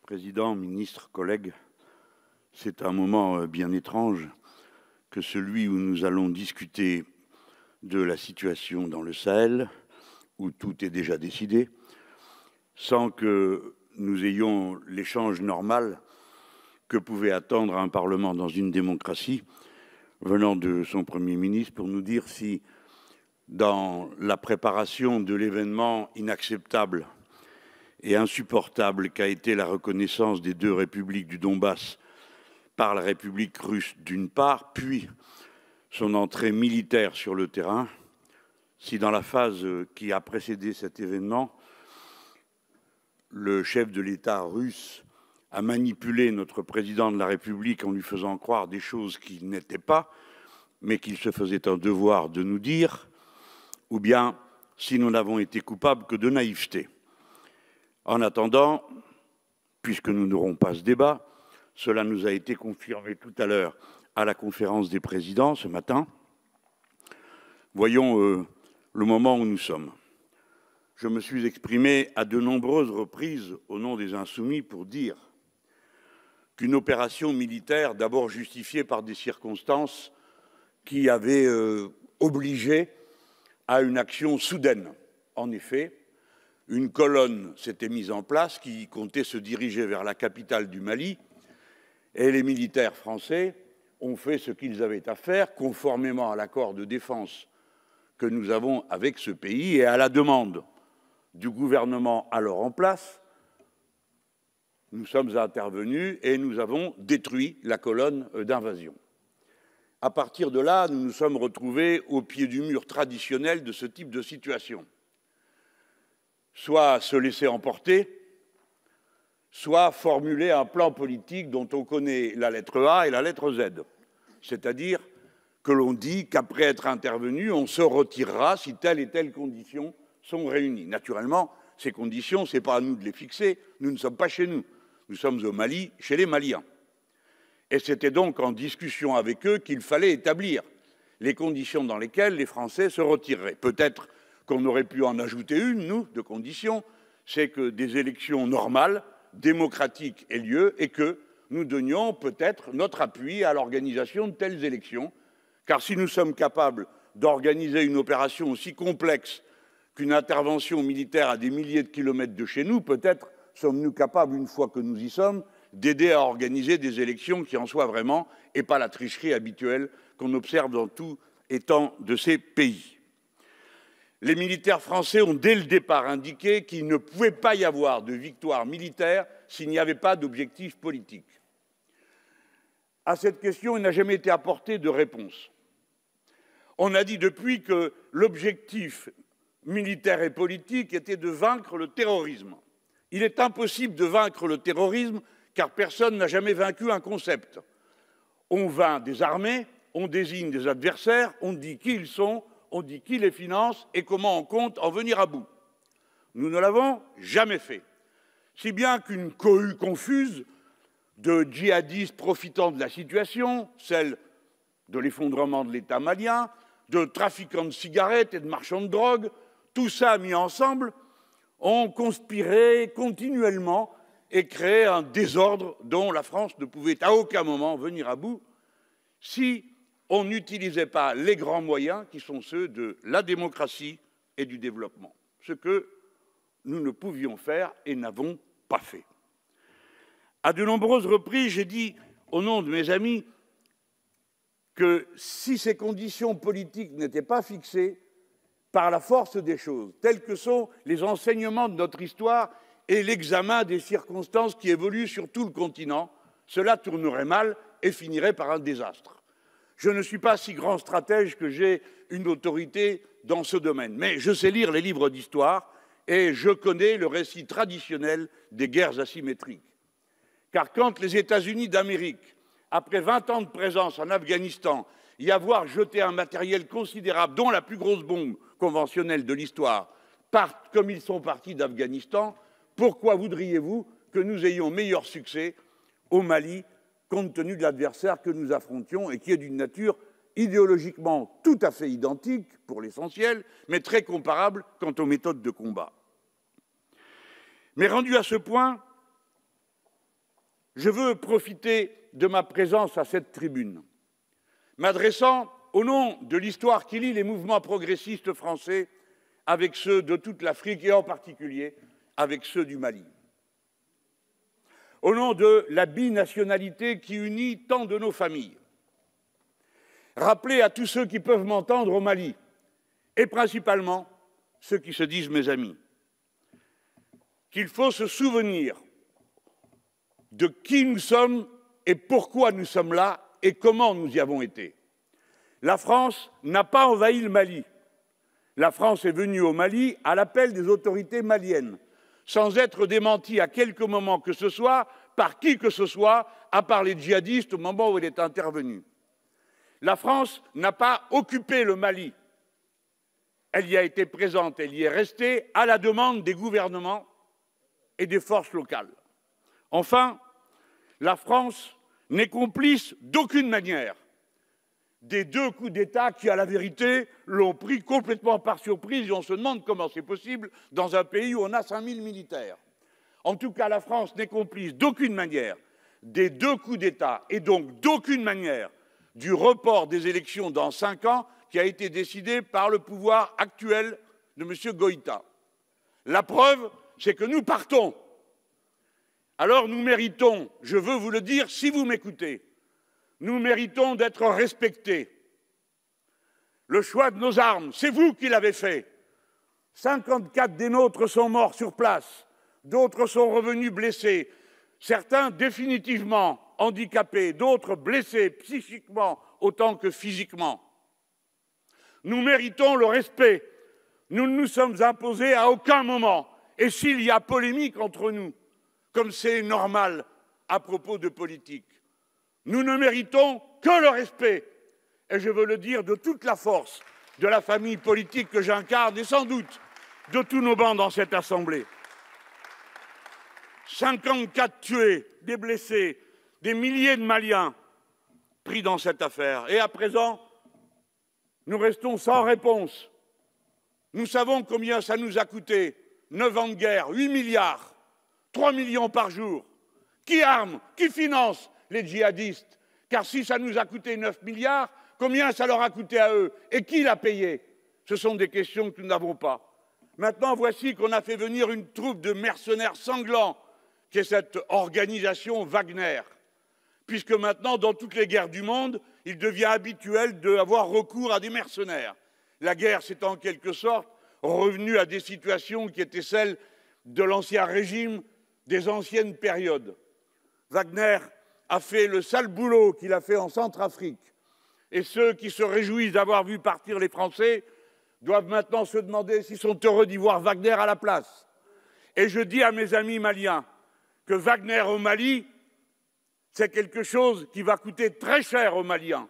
Président, ministre, collègues, c'est un moment bien étrange que celui où nous allons discuter de la situation dans le Sahel, où tout est déjà décidé, sans que nous ayons l'échange normal que pouvait attendre un Parlement dans une démocratie, venant de son Premier ministre pour nous dire si, dans la préparation de l'événement inacceptable et insupportable qu'a été la reconnaissance des deux républiques du Donbass par la République russe d'une part, puis son entrée militaire sur le terrain, si dans la phase qui a précédé cet événement, le chef de l'État russe a manipulé notre président de la République en lui faisant croire des choses qui n'étaient pas, mais qu'il se faisait un devoir de nous dire, ou bien si nous n'avons été coupables que de naïveté. En attendant, puisque nous n'aurons pas ce débat, cela nous a été confirmé tout à l'heure à la conférence des présidents ce matin. Voyons le moment où nous sommes. Je me suis exprimé à de nombreuses reprises au nom des Insoumis pour dire qu'une opération militaire, d'abord justifiée par des circonstances qui avaient obligé à une action soudaine. En effet, une colonne s'était mise en place qui comptait se diriger vers la capitale du Mali et les militaires français ont fait ce qu'ils avaient à faire conformément à l'accord de défense que nous avons avec ce pays et à la demande du gouvernement alors en place. Nous sommes intervenus et nous avons détruit la colonne d'invasion. À partir de là, nous nous sommes retrouvés au pied du mur traditionnel de ce type de situation. Soit se laisser emporter, soit formuler un plan politique dont on connaît la lettre A et la lettre Z. C'est-à-dire que l'on dit qu'après être intervenu, on se retirera si telle et telle condition sont réunies. Naturellement, ces conditions, ce n'est pas à nous de les fixer, nous ne sommes pas chez nous. Nous sommes au Mali, chez les Maliens. Et c'était donc en discussion avec eux qu'il fallait établir les conditions dans lesquelles les Français se retireraient. Peut-être qu'on aurait pu en ajouter une, nous, de conditions, c'est que des élections normales, démocratiques aient lieu et que nous donnions peut-être notre appui à l'organisation de telles élections. Car si nous sommes capables d'organiser une opération aussi complexe qu'une intervention militaire à des milliers de kilomètres de chez nous, peut-être sommes-nous capables, une fois que nous y sommes, d'aider à organiser des élections qui en soient vraiment et pas la tricherie habituelle qu'on observe dans tout étant de ces pays. Les militaires français ont dès le départ indiqué qu'il ne pouvait pas y avoir de victoire militaire s'il n'y avait pas d'objectif politique. À cette question, il n'a jamais été apporté de réponse. On a dit depuis que l'objectif militaire et politique était de vaincre le terrorisme. Il est impossible de vaincre le terrorisme car personne n'a jamais vaincu un concept. On vainc des armées, on désigne des adversaires, on dit qui ils sont, on dit qui les finance et comment on compte en venir à bout. Nous ne l'avons jamais fait. Si bien qu'une cohue confuse de djihadistes profitant de la situation, celle de l'effondrement de l'État malien, de trafiquants de cigarettes et de marchands de drogue, tout ça mis ensemble, ont conspiré continuellement et créé un désordre dont la France ne pouvait à aucun moment venir à bout si on n'utilisait pas les grands moyens qui sont ceux de la démocratie et du développement, ce que nous ne pouvions faire et n'avons pas fait. À de nombreuses reprises, j'ai dit, au nom de mes amis, que si ces conditions politiques n'étaient pas fixées par la force des choses, tels que sont les enseignements de notre histoire et l'examen des circonstances qui évoluent sur tout le continent, cela tournerait mal et finirait par un désastre. Je ne suis pas si grand stratège que j'ai une autorité dans ce domaine, mais je sais lire les livres d'histoire et je connais le récit traditionnel des guerres asymétriques. Car quand les États-Unis d'Amérique, après 20 ans de présence en Afghanistan, y avoir jeté un matériel considérable, dont la plus grosse bombe conventionnelle de l'histoire, partent comme ils sont partis d'Afghanistan, pourquoi voudriez-vous que nous ayons meilleur succès au Mali, compte tenu de l'adversaire que nous affrontions et qui est d'une nature idéologiquement tout à fait identique pour l'essentiel, mais très comparable quant aux méthodes de combat. Mais rendu à ce point, je veux profiter de ma présence à cette tribune, m'adressant au nom de l'histoire qui lie les mouvements progressistes français avec ceux de toute l'Afrique et en particulier avec ceux du Mali. Au nom de la binationalité qui unit tant de nos familles. Rappeler à tous ceux qui peuvent m'entendre au Mali, et principalement ceux qui se disent mes amis, qu'il faut se souvenir de qui nous sommes et pourquoi nous sommes là et comment nous y avons été. La France n'a pas envahi le Mali. La France est venue au Mali à l'appel des autorités maliennes, sans être démentie à quelque moment que ce soit, par qui que ce soit, à part les djihadistes au moment où elle est intervenue. La France n'a pas occupé le Mali. Elle y a été présente, elle y est restée à la demande des gouvernements et des forces locales. Enfin, la France n'est complice d'aucune manière des deux coups d'État qui, à la vérité, l'ont pris complètement par surprise et on se demande comment c'est possible dans un pays où on a 5000 militaires. En tout cas, la France n'est complice d'aucune manière des deux coups d'État et donc d'aucune manière du report des élections dans 5 ans qui a été décidé par le pouvoir actuel de M. Goïta. La preuve, c'est que nous partons. Alors nous méritons, je veux vous le dire si vous m'écoutez, nous méritons d'être respectés. Le choix de nos armes, c'est vous qui l'avez fait. 54 des nôtres sont morts sur place, d'autres sont revenus blessés, certains définitivement handicapés, d'autres blessés psychiquement autant que physiquement. Nous méritons le respect. Nous ne nous sommes imposés à aucun moment. Et s'il y a polémique entre nous, comme c'est normal à propos de politique, nous ne méritons que le respect. Et je veux le dire de toute la force de la famille politique que j'incarne et sans doute de tous nos bancs dans cette Assemblée. 54 tués, des blessés, des milliers de Maliens pris dans cette affaire. Et à présent, nous restons sans réponse. Nous savons combien ça nous a coûté. 9 ans de guerre, 8 milliards, 3 millions par jour. Qui arme, qui finance les djihadistes? Car si ça nous a coûté 9 milliards, combien ça leur a coûté à eux? Et qui l'a payé? Ce sont des questions que nous n'avons pas. Maintenant, voici qu'on a fait venir une troupe de mercenaires sanglants, qui est cette organisation Wagner. Puisque maintenant, dans toutes les guerres du monde, il devient habituel d'avoir recours à des mercenaires. La guerre, c'est en quelque sorte revenu à des situations qui étaient celles de l'ancien régime, des anciennes périodes. Wagner a fait le sale boulot qu'il a fait en Centrafrique. Et ceux qui se réjouissent d'avoir vu partir les Français doivent maintenant se demander s'ils sont heureux d'y voir Wagner à la place. Et je dis à mes amis maliens que Wagner au Mali, c'est quelque chose qui va coûter très cher aux Maliens.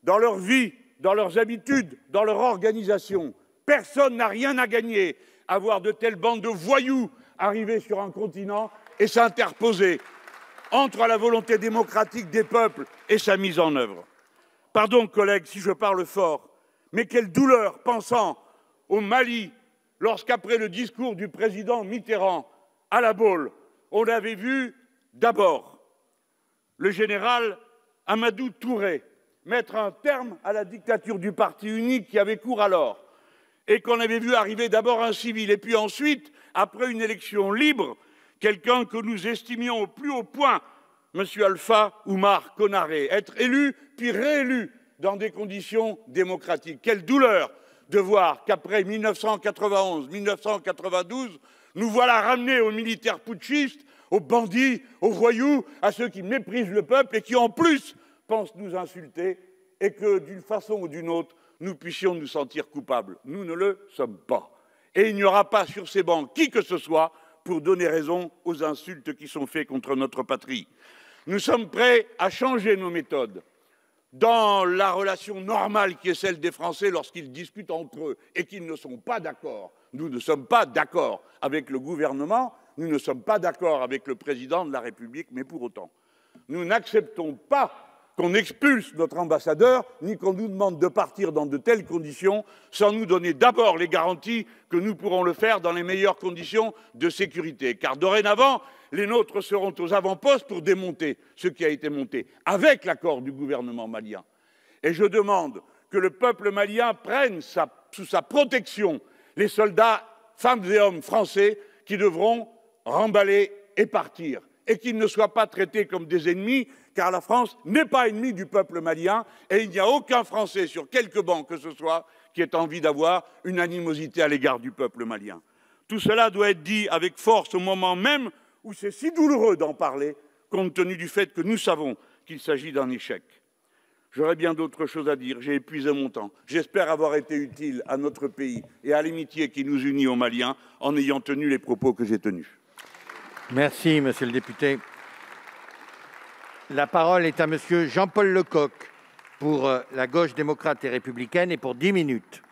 Dans leur vie, dans leurs habitudes, dans leur organisation, personne n'a rien à gagner à voir de telles bandes de voyous arriver sur un continent et s'interposer entre la volonté démocratique des peuples et sa mise en œuvre. Pardon, collègues, si je parle fort, mais quelle douleur pensant au Mali, lorsqu'après le discours du président Mitterrand à La Baule, on avait vu d'abord le général Amadou Touré mettre un terme à la dictature du parti unique qui avait cours alors, et qu'on avait vu arriver d'abord un civil, et puis ensuite, après une élection libre, quelqu'un que nous estimions au plus haut point, M. Alpha Oumar Konaré, être élu puis réélu dans des conditions démocratiques. Quelle douleur de voir qu'après 1991, 1992, nous voilà ramenés aux militaires putschistes, aux bandits, aux voyous, à ceux qui méprisent le peuple et qui en plus pensent nous insulter et que d'une façon ou d'une autre, nous puissions nous sentir coupables. Nous ne le sommes pas. Et il n'y aura pas sur ces bancs qui que ce soit pour donner raison aux insultes qui sont faites contre notre patrie. Nous sommes prêts à changer nos méthodes dans la relation normale qui est celle des Français lorsqu'ils discutent entre eux et qu'ils ne sont pas d'accord. Nous ne sommes pas d'accord avec le gouvernement, nous ne sommes pas d'accord avec le président de la République, mais pour autant, nous n'acceptons pas qu'on expulse notre ambassadeur, ni qu'on nous demande de partir dans de telles conditions, sans nous donner d'abord les garanties que nous pourrons le faire dans les meilleures conditions de sécurité. Car dorénavant, les nôtres seront aux avant-postes pour démonter ce qui a été monté, avec l'accord du gouvernement malien. Et je demande que le peuple malien prenne sous sa protection les soldats, femmes et hommes français qui devront remballer et partir, et qu'ils ne soient pas traités comme des ennemis, car la France n'est pas ennemie du peuple malien, et il n'y a aucun Français sur quelque banc que ce soit qui ait envie d'avoir une animosité à l'égard du peuple malien. Tout cela doit être dit avec force au moment même où c'est si douloureux d'en parler, compte tenu du fait que nous savons qu'il s'agit d'un échec. J'aurais bien d'autres choses à dire, j'ai épuisé mon temps. J'espère avoir été utile à notre pays et à l'amitié qui nous unit aux Maliens en ayant tenu les propos que j'ai tenus. Merci, monsieur le député. La parole est à monsieur Jean-Paul Lecoq pour la Gauche démocrate et républicaine et pour 10 minutes.